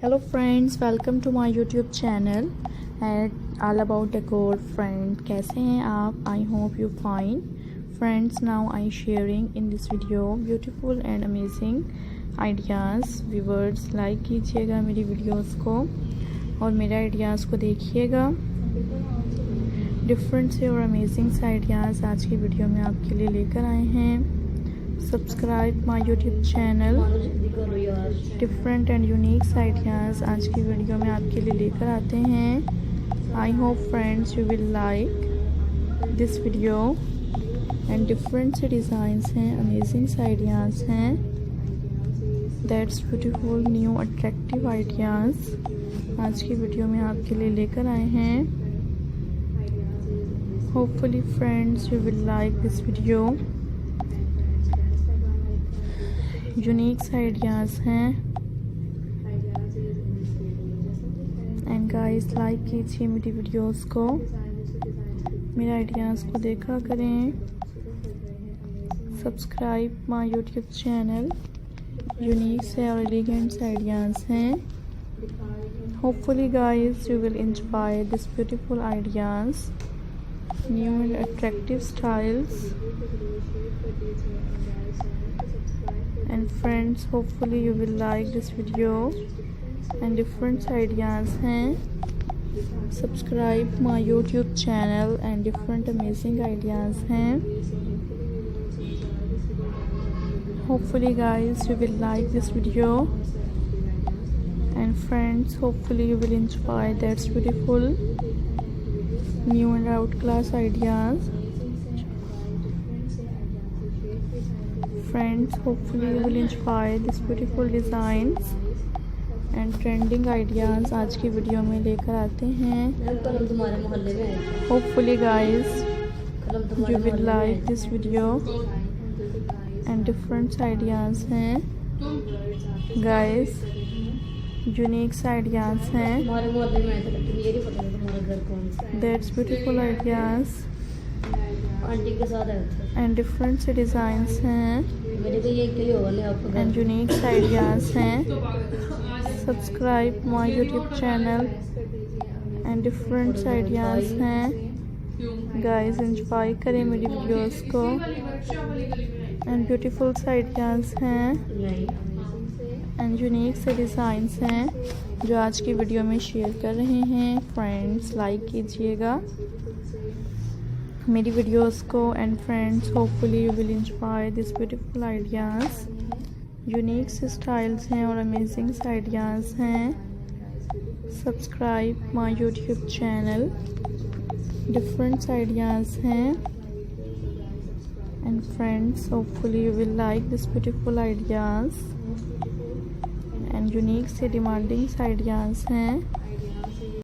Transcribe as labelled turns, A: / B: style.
A: Hello friends, welcome to my YouTube channel and all about decor. Friend, कैसे हैं आप? I hope you fine. Friends, now I sharing in this video beautiful and amazing ideas. Viewers, like कीजिएगा मेरी videos को और मेरे ideas को देखिएगा. डिफरेंट से और अमेजिंग से आइडियाज़ आज की वीडियो में आपके लिए लेकर आए हैं. Subscribe my YouTube channel. Different and unique ideas आज की वीडियो में आपके लिए लेकर आते हैं. I hope friends you will like this video. And different से डिज़ाइंस हैं, अमेजिंग आइडियाज़ हैं. That's beautiful new attractive ideas आज की वीडियो में आपके लिए लेकर आए हैं. Hopefully friends you will like this video. Unique ideas हैं. एंड गाइस, लाइक कीजिए मेरी वीडियोस को, मेरे आइडियाज़ को देखा करें. Subscribe my YouTube channel. Unique से और एलिगेंट आइडियाज़ हैं. Hopefully guys you will inspire this beautiful ideas. New and attractive styles. And friends, hopefully you will like this video. And different ideas हैं. Subscribe my YouTube channel and different amazing ideas हैं. Hopefully guys you will like this video. And friends, hopefully you will inspire. That's beautiful new and outclass ideas. Friends, hopefully you will inspire this beautiful designs and trending ideas आज की video में लेकर आते हैं. Hopefully guys you will like this video. and different ideas हैं guys. Unique ideas हैं. That's beautiful ideas and different designs हैं and unique ideas हैं. Subscribe my YouTube channel and different ideas हैं. Guys, enjoy करें मेरी videos को. and beautiful ideas हैं and unique से डिज़ाइंस हैं जो आज की वीडियो में शेयर कर रहे हैं. फ्रेंड्स, लाइक कीजिएगा मेरी वीडियोस को. And friends, hopefully you will inspire this beautiful ideas. Unique styles हैं और अमेजिंग आइडियाज़ हैं. Subscribe my YouTube channel. Different ideas हैं. And friends, hopefully you will like this beautiful ideas. And unique से demanding ideas हैं.